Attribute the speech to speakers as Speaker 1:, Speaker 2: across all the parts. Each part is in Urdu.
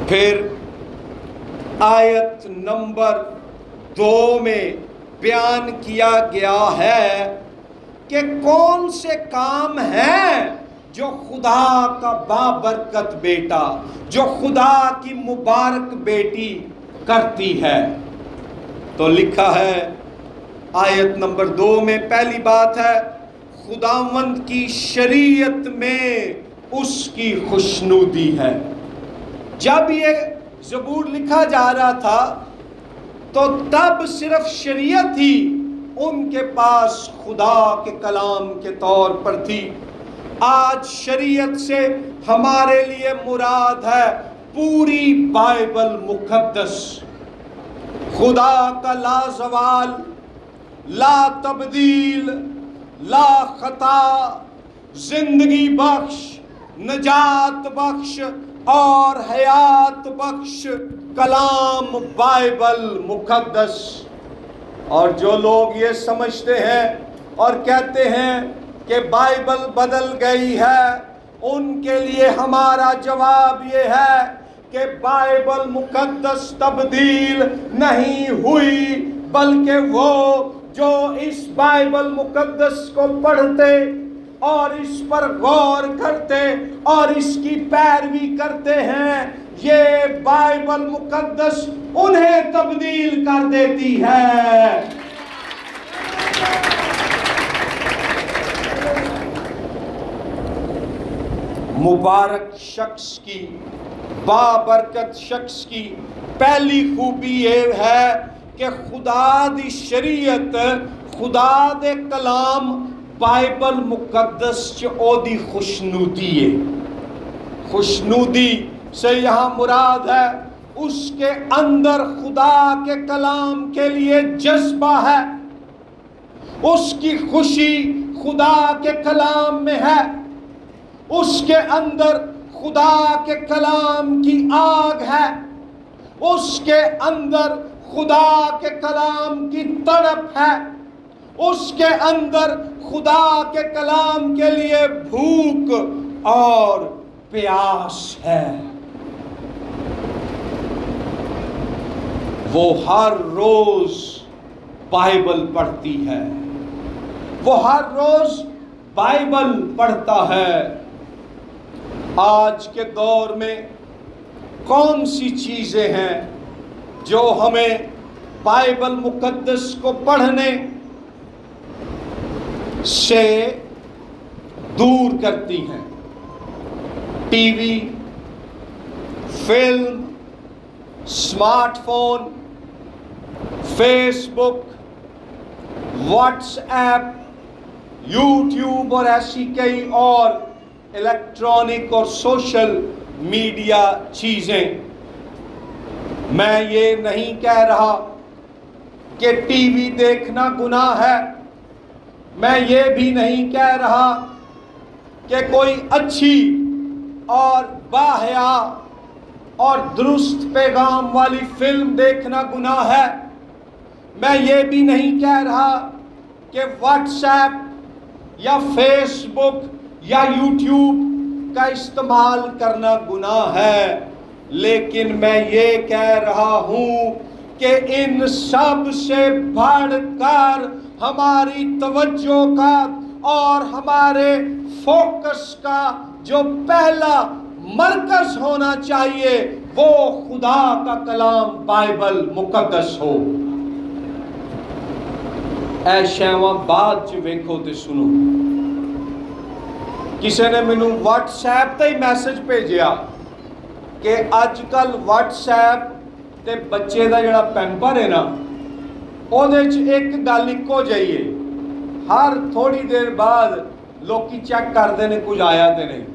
Speaker 1: پھر آیت نمبر 2 میں بیان کیا گیا ہے کہ کون سے کام ہیں جو خدا کا بابرکت بیٹا، جو خدا کی مبارک بیٹی کرتی ہے۔ تو لکھا ہے آیت نمبر 2 میں، پہلی بات ہے خداوند کی شریعت میں اس کی خوشنودی ہے۔ جب یہ زبور لکھا جا رہا تھا تو تب صرف شریعت ہی ان کے پاس خدا کے کلام کے طور پر تھی۔ آج شریعت سے ہمارے لیے مراد ہے پوری بائبل مقدس، خدا کا لا زوال، لا تبدیل، لا خطا، زندگی بخش، نجات بخش اور حیات بخش کلام بائبل مقدس۔ اور جو لوگ یہ سمجھتے ہیں اور کہتے ہیں کہ بائبل بدل گئی ہے، ان کے لیے ہمارا جواب یہ ہے کہ بائبل مقدس تبدیل نہیں ہوئی، بلکہ وہ جو اس بائبل مقدس کو پڑھتے اور اس پر غور کرتے اور اس کی پیروی کرتے ہیں، یہ بائبل مقدس انہیں تبدیل کر دیتی ہے۔ مبارک شخص کی، بابرکت شخص کی پہلی خوبی یہ ہے کہ خدا دی شریعت، خدا دے کلام بائبل مقدس چ او دی خوشنودی ہے۔ خوشنودی سے یہاں مراد ہے اس کے اندر خدا کے کلام کے لیے جذبہ ہے، اس کی خوشی خدا کے کلام میں ہے، اس کے اندر خدا کے کلام کی آگ ہے، اس کے اندر خدا کے کلام کی تڑپ ہے، اس کے اندر خدا کے کلام کے لیے بھوک اور پیاس ہے۔ وہ ہر روز بائبل پڑھتی ہے، وہ ہر روز بائبل پڑھتا ہے۔ آج کے دور میں کون سی چیزیں ہیں جو ہمیں بائبل مقدس کو پڑھنے سے دور کرتی ہیں؟ TV, film, smartphone, Facebook, WhatsApp, YouTube اور ایسی کئی اور الیکٹرانک اور سوشل میڈیا چیزیں۔ میں یہ نہیں کہہ رہا کہ ٹی وی دیکھنا گناہ ہے، میں یہ بھی نہیں کہہ رہا کہ کوئی اچھی اور باحیا اور درست پیغام والی فلم دیکھنا گناہ ہے، میں یہ بھی نہیں کہہ رہا کہ واٹس ایپ یا فیس بک یا یوٹیوب کا استعمال کرنا گناہ ہے، لیکن میں یہ کہہ رہا ہوں کہ ان سب سے بڑھ کر ہماری توجہ کا اور ہمارے فوکس کا جو پہلا مرکز ہونا چاہیے وہ خدا کا کلام بائبل مقدس ہو۔ اے شیواں بات جو ویکھو تے سنو، کسی نے مینوں واٹس ایپ تے میسج بھیجیا کہ اج کل واٹس ایپ تے بچے دا جڑا پیمپر ہے نا، او دے وچ ایک گل اکو جہی ہے، ہر تھوڑی دیر بعد لوکی چیک کردے نے کچھ آیا تے نہیں۔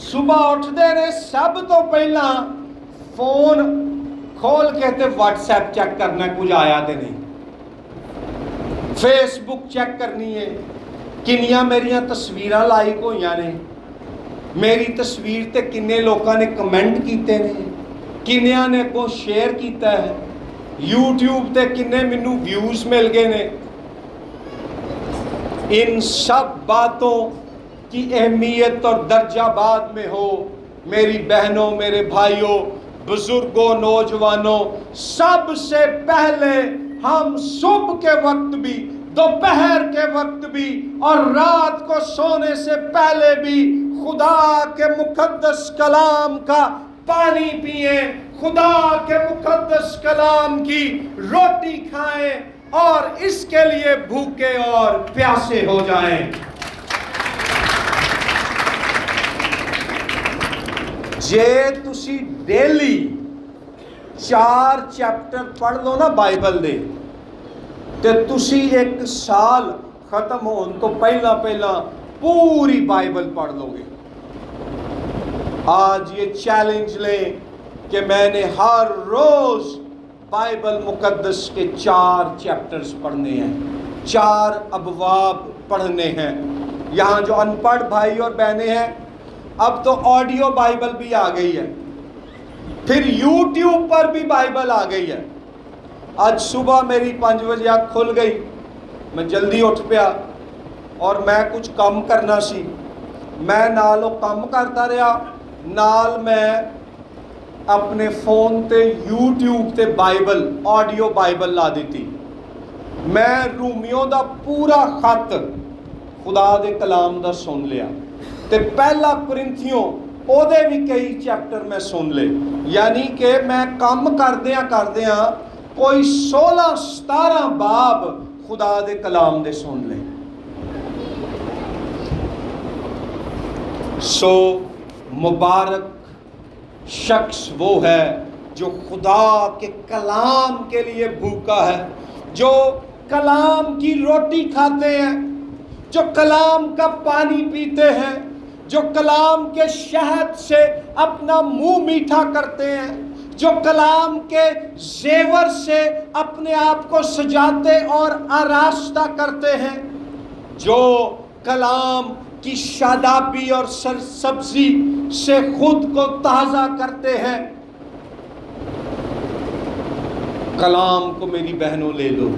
Speaker 1: صبح اٹھتے نے سب تو پہلا فون کھول کے تے واٹس ایپ چیک کرنا کچھ آیا تے نہیں، فیس بک چیک کرنی ہے کنیاں میریاں تصویراں لائک ہوئیاں نے، میری تصویر تے کنے لوکاں نے کمنٹ کیتے نے، کنیاں نے کو شیئر کیتا ہے، یوٹیوب تے کنے مینوں ویوز مل گئے نے۔ ان سب باتوں کی اہمیت اور درجہ بعد میں ہو، میری بہنوں، میرے بھائیوں، بزرگوں، نوجوانوں، سب سے پہلے ہم صبح کے وقت بھی، دوپہر کے وقت بھی اور رات کو سونے سے پہلے بھی خدا کے مقدس کلام کا پانی پئیں، خدا کے مقدس کلام کی روٹی کھائیں اور اس کے لیے بھوکے اور پیاسے ہو جائیں۔ جے تسی ڈیلی 4 چیپٹر پڑھ لو نا بائبل دے تے تسی ایک سال ختم ہون تو پہلا پوری بائبل پڑھ لو گے۔ آج یہ چیلنج لیں کہ میں نے ہر روز بائبل مقدس کے 4 چیپٹرز پڑھنے ہیں، 4 ابواب پڑھنے ہیں۔ یہاں جو ان پڑھ بھائی اور بہنیں ہیں، اب تو آڈیو بائبل بھی آ گئی ہے، پھر یوٹیوب پر بھی بائبل آ گئی ہے۔ آج صبح میری 5 بجے آنکھ کھل گئی، میں جلدی اٹھ پیا اور میں کچھ کام کرنا سی، میں نال کام کرتا رہا، نال میں اپنے فون تے یوٹیوب تے بائبل آڈیو بائبل لا دیتی۔ میں رومیوں دا پورا خط خدا دے کلام دا سن لیا تے پہلا کرنتھیوں او دے بھی کئی چیپٹر میں سن لے، یعنی کہ میں کام کردیاں کوئی 16-17 باب خدا دے کلام دے سن لے۔ سو مبارک شخص وہ ہے جو خدا کے کلام کے لیے بھوکا ہے، جو کلام کی روٹی کھاتے ہیں، جو کلام کا پانی پیتے ہیں، جو کلام کے شہد سے اپنا منہ میٹھا کرتے ہیں، جو کلام کے زیور سے اپنے آپ کو سجاتے اور آراستہ کرتے ہیں، جو کلام کی شادابی اور سرسبزی سے خود کو تازہ کرتے ہیں۔ کلام کو میری بہنوں لے لو،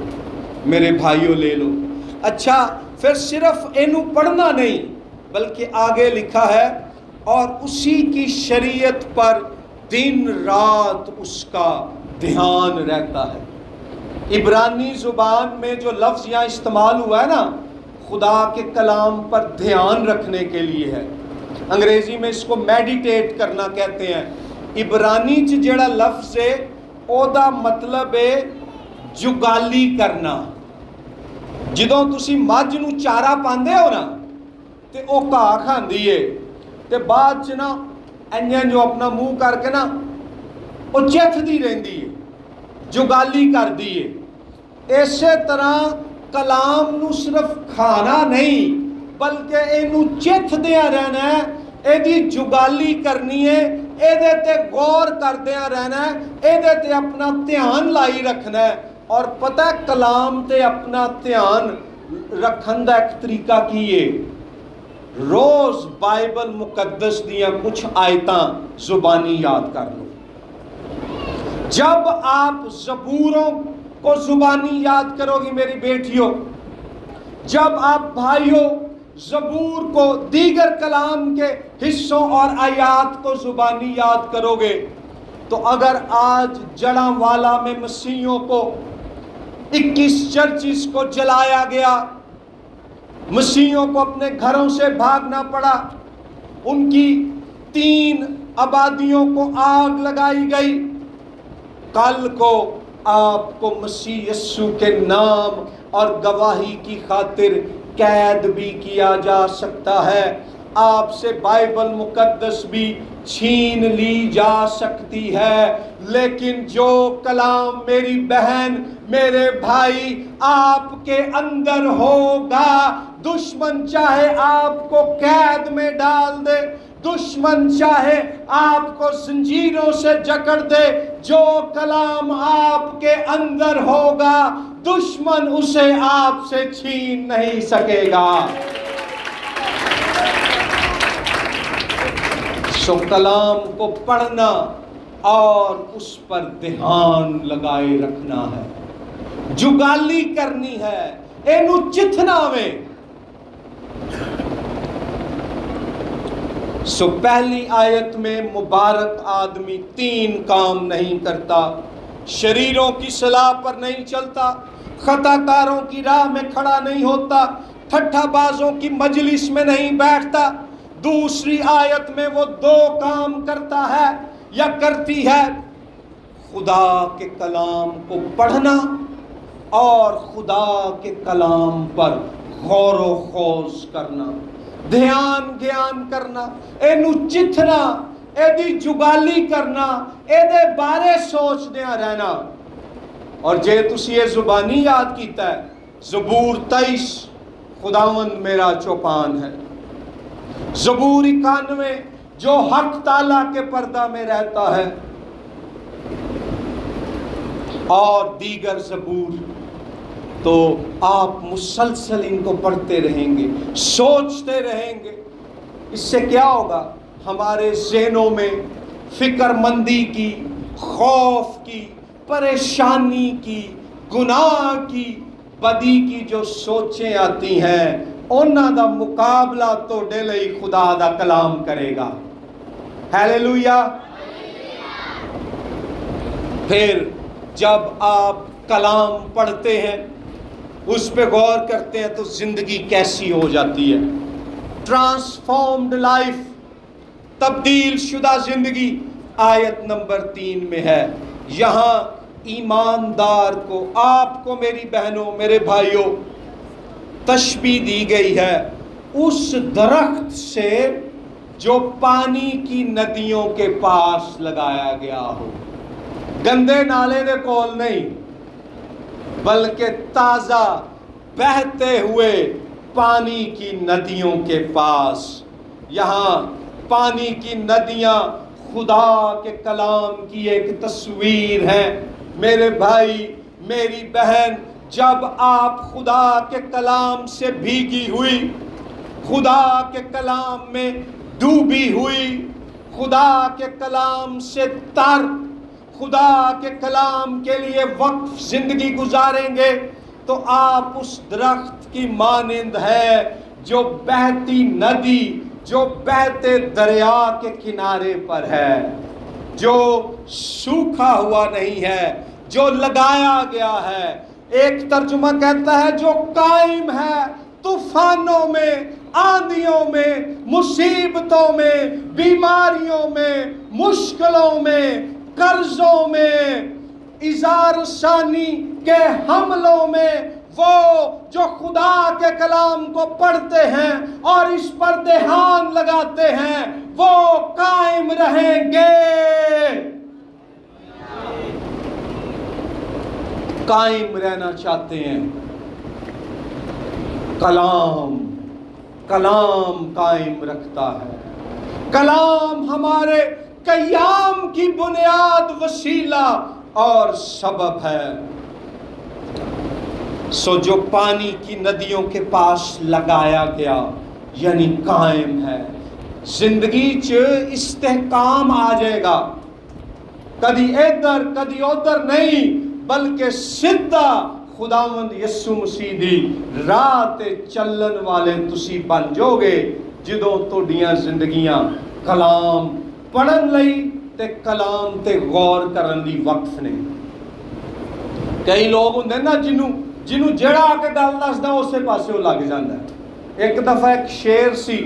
Speaker 1: میرے بھائیوں لے لو۔ اچھا، پھر صرف اینو پڑھنا نہیں بلکہ آگے لکھا ہے اور اسی کی شریعت پر دن رات اس کا دھیان رہتا ہے۔ عبرانی زبان میں جو لفظ یہاں استعمال ہوا ہے نا، خدا کے کلام پر دھیان رکھنے کے لیے ہے۔ انگریزی میں اس کو میڈیٹیٹ کرنا کہتے ہیں۔ عبرانی جڑا لفظ ہے او دا مطلب ہے جگالی کرنا۔ جدوں تسی مجھ نو چارہ پاندے ہو نا تے او گھاہ کھاندی ہے تے بعد چ نا انجن جو اپنا منہ کر کے نا او چتھدی رہندی ہے، جگالی کر دی ہے۔ اسی طرح کلام نو صرف کھانا نہیں بلکہ اینو چتھدیاں رہنا ہے، ایدی جگالی کرنی ہے، ایدے تے غور کردیاں رہنا ہے، ایدے تے اپنا دھیان لائی رکھنا ہے۔ اور پتہ ہے کلام تے اپنا دھیان رکھن دا ایک طریقہ کی ہے، روز بائبل مقدس دیاں کچھ آیتاں زبانی یاد کر لو۔ جب آپ زبوروں کو زبانی یاد کرو گی میری بیٹیوں، جب آپ بھائیوں زبور کو، دیگر کلام کے حصوں اور آیات کو زبانی یاد کرو گے، تو اگر آج جڑاں والا میں مسیحیوں کو 21 چرچز کو جلایا گیا، مسیحیوں کو اپنے گھروں سے بھاگنا پڑا، ان کی 3 آبادیوں کو آگ لگائی گئی، کل کو آپ کو مسیح یسوع کے نام اور گواہی کی خاطر قید بھی کیا جا سکتا ہے، آپ سے بائبل مقدس بھی چھین لی جا سکتی ہے۔ لیکن جو کلام میری بہن، میرے بھائی آپ کے اندر ہوگا، دشمن چاہے آپ کو قید میں ڈال دے، دشمن چاہے آپ کو زنجیروں سے جکڑ دے، جو کلام آپ کے اندر ہوگا دشمن اسے آپ سے چھین نہیں سکے گا۔ سو کلام کو پڑھنا اور اس پر دھیان لگائے رکھنا ہے، جگالی کرنی ہے، اینو چتھنا میں۔ سو پہلی آیت میں مبارک آدمی 3 کام نہیں کرتا، شریروں کی صلاح پر نہیں چلتا، خطا کاروں کی راہ میں کھڑا نہیں ہوتا، ٹھٹھا بازوں کی مجلس میں نہیں بیٹھتا۔ دوسری آیت میں وہ 2 کام کرتا ہے یا کرتی ہے، خدا کے کلام کو پڑھنا اور خدا کے کلام پر غور و خوض کرنا، دھیان گیان کرنا، اینو چتھنا، ایدی جگالی کرنا، ایدے بارے سوچدیاں رہنا۔ اور جے تسی یہ زبانی یاد کیتا ہے، زبور 23 خداوند میرا چوپان ہے، زبور 91 جو حق تعالیٰ کے پردہ میں رہتا ہے، اور دیگر زبور، تو آپ مسلسل ان کو پڑھتے رہیں گے، سوچتے رہیں گے۔ اس سے کیا ہوگا؟ ہمارے ذہنوں میں فکر مندی کی، خوف کی، پریشانی کی، گناہ کی، بدی کی جو سوچیں آتی ہیں، انہاں دا مقابلہ توڑے لئی خدا دا کلام کرے گا۔ ہیلیلویا۔ پھر جب آپ کلام پڑھتے ہیں، اس پہ غور کرتے ہیں، تو زندگی کیسی ہو جاتی ہے؟ ٹرانسفارمڈ لائف، تبدیل شدہ زندگی آیت نمبر 3 میں ہے۔ یہاں ایماندار کو، آپ کو میری بہنوں، میرے بھائیوں، تشبیہ دی گئی ہے اس درخت سے جو پانی کی ندیوں کے پاس لگایا گیا ہو، گندے نالے دے کول نہیں، بلکہ تازہ بہتے ہوئے پانی کی ندیوں کے پاس۔ یہاں پانی کی ندیاں خدا کے کلام کی ایک تصویر ہے۔ میرے بھائی، میری بہن، جب آپ خدا کے کلام سے بھیگی ہوئی، خدا کے کلام میں ڈوبی ہوئی، خدا کے کلام سے تر، خدا کے کلام کے لیے وقف زندگی گزاریں گے، تو آپ اس درخت کی مانند ہے جو بہتی ندی، جو بہتے دریا کے کنارے پر ہے، جو سوکھا ہوا نہیں ہے، جو لگایا گیا ہے۔ ایک ترجمہ کہتا ہے جو قائم ہے طوفانوں میں، آندھیوں میں، مصیبتوں میں، بیماریوں میں، مشکلوں میں، قرضوں میں، اظہار ثانی کے حملوں میں۔ وہ جو خدا کے کلام کو پڑھتے ہیں اور اس پر دھیان لگاتے ہیں، وہ قائم رہیں گے۔ قائم رہنا چاہتے ہیں، کلام قائم رکھتا ہے۔ کلام ہمارے قیام کی بنیاد، وسیلہ اور سبب ہے۔ سو جو پانی کی ندیوں کے پاس لگایا گیا یعنی قائم ہے، زندگی چ استحکام آ جائے گا، کدی ادھر کدی ادھر نہیں، بلکہ سیدھا خداوند یسوع مسیح دی راہ تے چلن والے تسی بن جو گے، جدوں تہاڈیاں زندگیاں کلام پڑھن لئی تے کلام تے غور کرن دی وقف نے۔ کئی لوگ ہوندے نا جنوں جڑا آ کے گل دسدا اسے پاسے وہ لگ جاندا ہے۔ ایک دفعہ ایک شیر سی،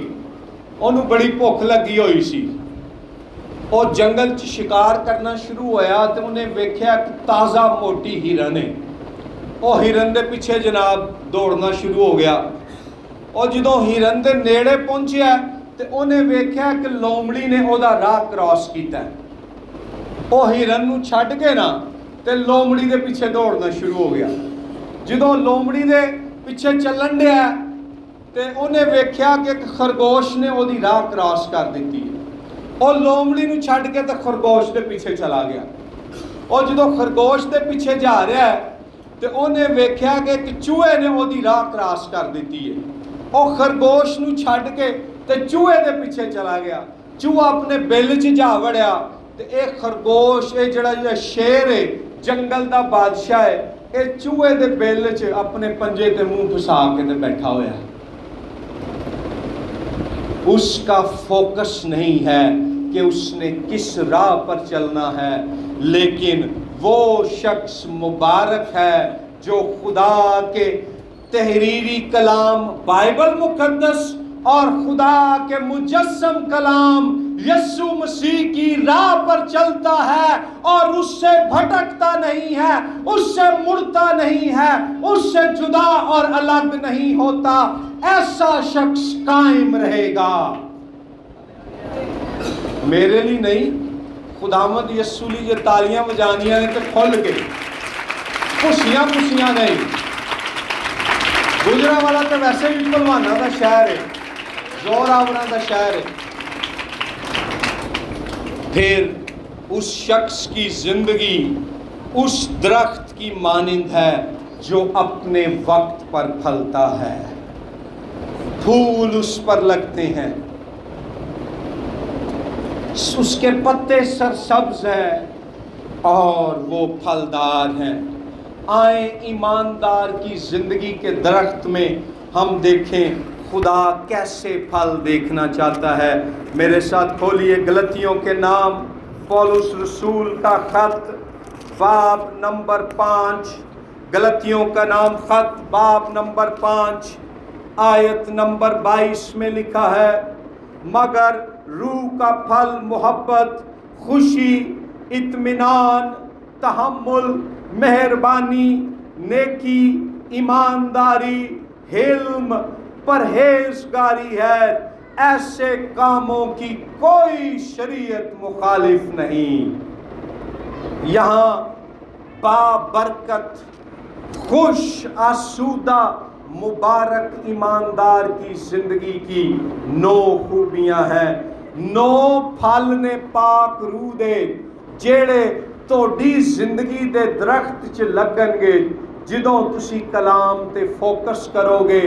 Speaker 1: انہوں بڑی بھوک لگی ہوئی سی، وہ جنگل چ شکار کرنا شروع ہویا تے انہیں ویکھیا کہ تازہ موٹی ہرن ہے، وہ ہرن دے پیچھے جناب دوڑنا شروع ہو گیا۔ اور جدوں ہرن دے نیڑے پہنچیا تے انہیں ویکھیا کہ لومڑی نے او دا راہ کراس کیتا ہے۔ وہ ہرن نو چھڈ کے نا تے لومڑی دے پیچھے دوڑنا شروع ہو گیا۔ جدوں لومڑی دے پیچھے چلن ڈیا تے انہیں ویکھیا کہ ایک خرگوش نے او دی راہ کراس کر دیتی ہے۔ اور لومڑی نو چھڈ کے تے خرگوش دے پیچھے چلا گیا۔ اور جدوں خرگوش دے پیچھے جا رہا ہے تے انہیں ویکھیا کہ ایک چوہے نے او دی راہ کراس کر دیتی ہے۔ اور خرگوش نو چھڈ کے تے چوہے دے پیچھے چلا گیا۔ چوہا اپنے بل چ جا وڑیا تے ایک خرگوش، اے جڑا شیر ہے، جنگل دا بادشاہ ہے، اے چوہے دے بل چ اپنے پنجے تے منہ پھسا کے تے بیٹھا ہویا ہے۔ اس کا فوکس نہیں ہے کہ اس نے کس راہ پر چلنا ہے، لیکن وہ شخص مبارک ہے جو خدا کے تحریری کلام بائبل مقدس اور خدا کے مجسم کلام یسوع مسیح کی راہ پر چلتا ہے اور اس سے بھٹکتا نہیں ہے، اس سے مڑتا نہیں ہے، اس سے جدا اور الگ نہیں ہوتا۔ ایسا شخص قائم رہے گا۔ میرے لیے نہیں، خداوند یسوع لی یہ تالیاں بجانیاں نے تو کھل کے خوشیاں نہیں۔ گجرا والا تو ویسے بھی پہلوانا دا شہر ہے، زور آوراں دا شہر ہے۔ پھر اس شخص کی زندگی اس درخت کی مانند ہے جو اپنے وقت پر پھلتا ہے، پھول اس پر لگتے ہیں، اس کے پتے سرسبز ہیں اور وہ پھلدار ہیں۔ آئیں ایماندار کی زندگی کے درخت میں ہم دیکھیں خدا کیسے پھل دیکھنا چاہتا ہے۔ میرے ساتھ کھولیے غلطیوں کے نام پولس رسول کا خط باب نمبر 5، غلطیوں کا نام خط باب نمبر 5 آیت نمبر 22 میں لکھا ہے، مگر روح کا پھل محبت، خوشی، اطمینان، تحمل، مہربانی، نیکی، ایمانداری، حلم، پرہیزگاری ہے۔ ایسے کاموں کی کوئی شریعت مخالف نہیں۔ یہاں بابرکت، خوش آسودہ، مبارک ایماندار کی زندگی کی 9 خوبیاں ہیں۔ 9 پھل نے پاک روح دے جیڑے توڑی زندگی دے درخت چ لگن گے جدوں تسی کلام تے فوکس کرو گے،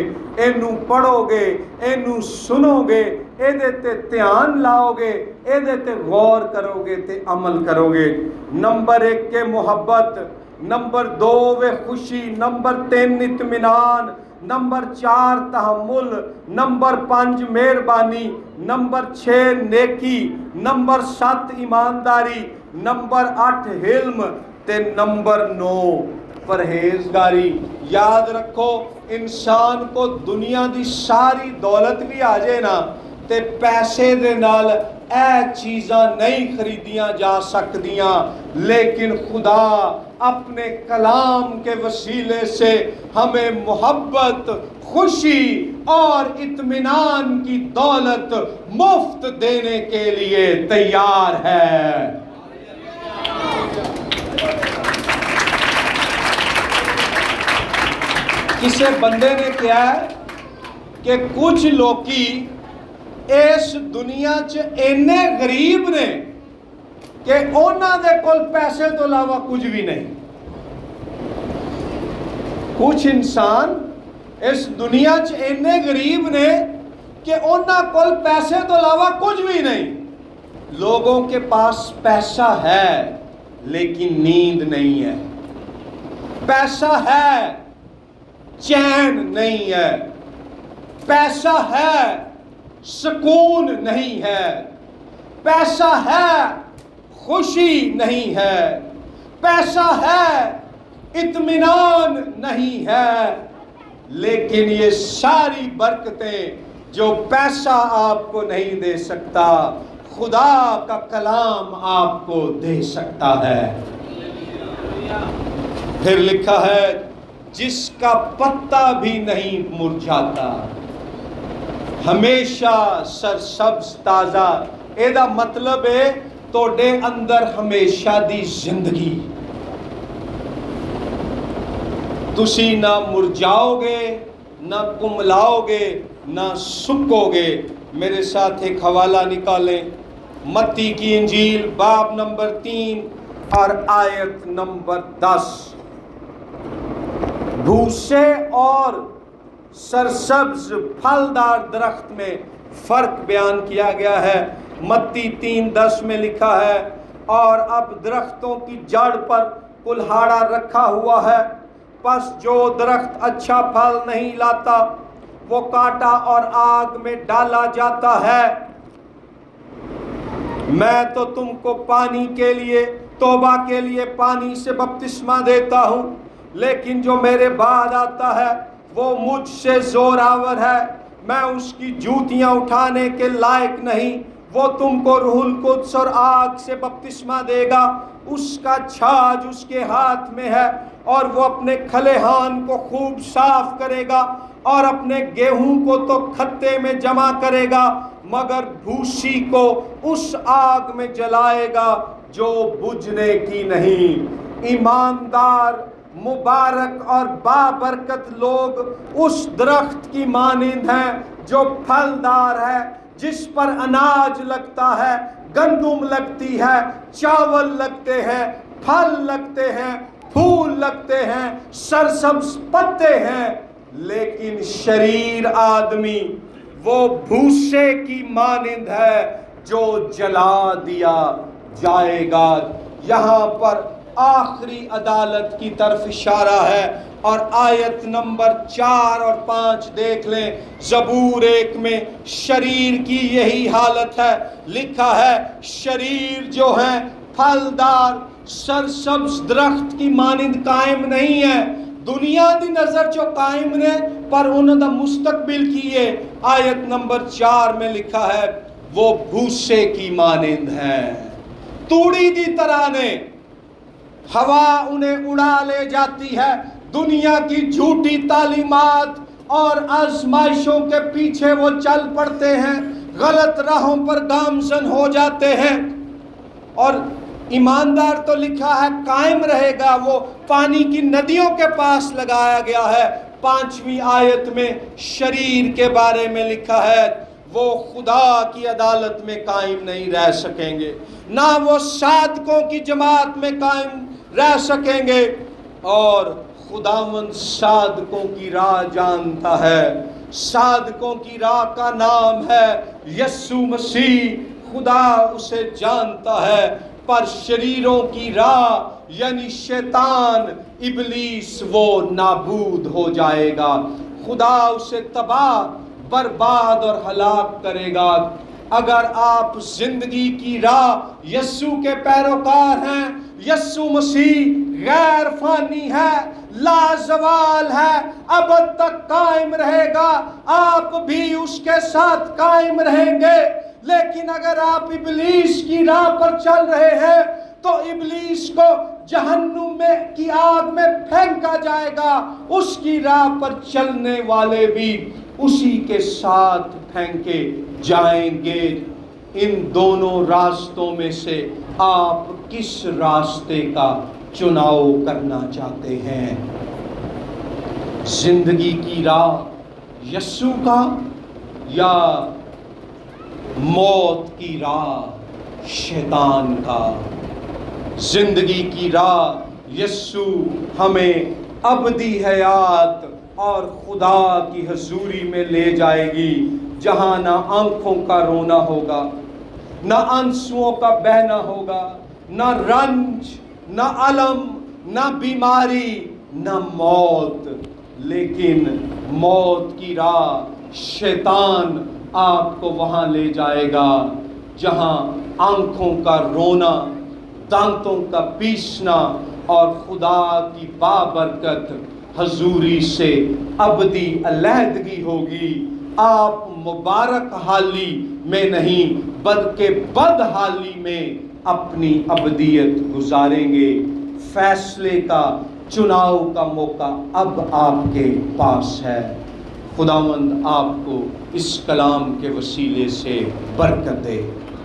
Speaker 1: اینو پڑھو گے، اینو سنو گے، ایدے تے دھیان لاؤ گے، ایدے تے غور کرو گے تے عمل کرو گے۔ نمبر 1 کے محبت، نمبر 2 وے خوشی، نمبر 3 اطمینان، نمبر 4 تحمل، نمبر 5 مہربانی، نمبر 6 نیکی، نمبر 7 ایمانداری، نمبر 8 حلم تے نمبر 9 پرہیزگاری۔ یاد رکھو، انسان کو دنیا دی ساری دولت بھی آ جائے نا تے پیسے دے نال اے چیزاں نہیں خریدیاں جا سکدیاں، لیکن خدا اپنے کلام کے وسیلے سے ہمیں محبت، خوشی اور اطمینان کی دولت مفت دینے کے لیے تیار ہے۔ کسے بندے نے کیا ہے کہ کچھ لوکی اس دنیا چ اینے غریب نے کہ اونا دے کول پیسے تو علاوہ کچھ بھی نہیں۔ کچھ انسان اس دنیا چ اینے غریب نے کہ اونا کول پیسے تو علاوہ کچھ بھی نہیں۔ لوگوں کے پاس پیسہ ہے لیکن نیند نہیں ہے، پیسہ ہے چین نہیں ہے، پیسہ ہے سکون نہیں ہے، پیسہ ہے خوشی نہیں ہے، پیسہ ہے اطمینان نہیں ہے۔ لیکن یہ ساری برکتیں جو پیسہ آپ کو نہیں دے سکتا، خدا کا کلام آپ کو دے سکتا ہے۔ پھر لکھا ہے جس کا پتا بھی نہیں مرجھاتا، ہمیشہ سرسبز تازہ۔ ایدہ مطلب ہے توڑے اندر ہمیشہ دی زندگی، تسی نہ مرجھاؤ گے، نہ کملاؤ گے، نہ سکو گے۔ میرے ساتھ ایک حوالہ نکالیں، متی کی انجیل باب نمبر 3 اور آیت نمبر 10۔ بھوسے اور سرسبز پھلدار درخت میں فرق بیان کیا گیا ہے۔ متی 3:10 میں لکھا ہے، اور اب درختوں کی جڑ پر کلہاڑا رکھا ہوا ہے، پس جو درخت اچھا پھل نہیں لاتا وہ کاٹا اور آگ میں ڈالا جاتا ہے۔ میں تو تم کو پانی کے لیے، توبہ کے لیے پانی سے بپتسمہ دیتا ہوں، لیکن جو میرے بعد آتا ہے وہ مجھ سے زوراور ہے، میں اس کی جوتیاں اٹھانے کے لائق نہیں۔ وہ تم کو روح القدس اور آگ سے بپتسمہ دے گا، اس کا چھاج اس کے ہاتھ میں ہے، اور وہ اپنے کھلیہان کو خوب صاف کرے گا اور اپنے گیہوں کو تو کھتے میں جمع کرے گا، مگر بھوسی کو اس آگ میں جلائے گا جو بجھنے کی نہیں۔ ایماندار، مبارک اور بابرکت لوگ اس درخت کی مانند ہیں جو پھلدار ہے، جس پر اناج لگتا ہے، گندم لگتی ہے، چاول لگتے ہیں، پھل لگتے ہیں، پھول لگتے ہیں، سرسبز پتے ہیں، لیکن شریر آدمی وہ بھوسے کی مانند ہے جو جلا دیا جائے گا۔ یہاں پر آخری عدالت کی طرف اشارہ ہے، اور آیت نمبر 4 اور 5 دیکھ لیں۔ زبور 1 میں شریر کی یہی حالت ہے، لکھا ہے شریر جو ہیں پھلدار سرسبز درخت کی مانند قائم نہیں ہے، دنیا دی نظر جو قائم نے، پر انہوں دا مستقبل کیے۔ آیت نمبر 4 میں لکھا ہے وہ بھوسے کی مانند ہے، توڑی دی طرح نے، ہوا انہیں اڑا لے جاتی ہے، دنیا کی جھوٹی تعلیمات اور آزمائشوں کے پیچھے وہ چل پڑتے ہیں، غلط راہوں پر گامزن ہو جاتے ہیں۔ اور ایماندار تو لکھا ہے قائم رہے گا، وہ پانی کی ندیوں کے پاس لگایا گیا ہے۔ 5ویں آیت میں شریر کے بارے میں لکھا ہے وہ خدا کی عدالت میں قائم نہیں رہ سکیں گے، نہ وہ صادقوں کی جماعت میں قائم رہ سکیں گے، اور خداوند صادقوں کی راہ جانتا ہے۔ صادقوں کی راہ کا نام ہے یسوع مسیح، خدا اسے جانتا ہے، پر شریروں کی راہ یعنی شیطان ابلیس وہ نابود ہو جائے گا، خدا اسے تباہ برباد اور ہلاک کرے گا۔ اگر آپ زندگی کی راہ یسوع کے پیروکار ہیں، یسوع مسیح غیر فانی ہے، لازوال ہے، ابد تک قائم رہے گا، آپ بھی اس کے ساتھ قائم رہیں گے۔ لیکن اگر آپ ابلیس کی راہ پر چل رہے ہیں تو ابلیس کو جہنم میں کی آگ میں پھینکا جائے گا، اس کی راہ پر چلنے والے بھی اسی کے ساتھ پھینکے جائیں گے۔ ان دونوں راستوں میں سے آپ کس راستے کا چناؤ کرنا چاہتے ہیں؟ زندگی کی راہ یسوع کا یا موت کی راہ شیطان کا؟ زندگی کی راہ یسوع ہمیں ابدی حیات اور خدا کی حضوری میں لے جائے گی، جہاں نہ آنکھوں کا رونا ہوگا، نہ آنسوؤں کا بہنا ہوگا، نہ رنج، نہ الم، نہ بیماری، نہ موت۔ لیکن موت کی راہ شیطان آپ کو وہاں لے جائے گا جہاں آنکھوں کا رونا، دانتوں کا پیسنا اور خدا کی بابرکت حضوری سے ابدی علیحدگی ہوگی۔ آپ مبارک حالی میں نہیں بلکہ بدحالی میں اپنی ابدیت گزاریں گے۔ فیصلے کا، چناؤ کا موقع اب آپ کے پاس ہے۔ خداوند آپ کو اس کلام کے وسیلے سے برکت دے۔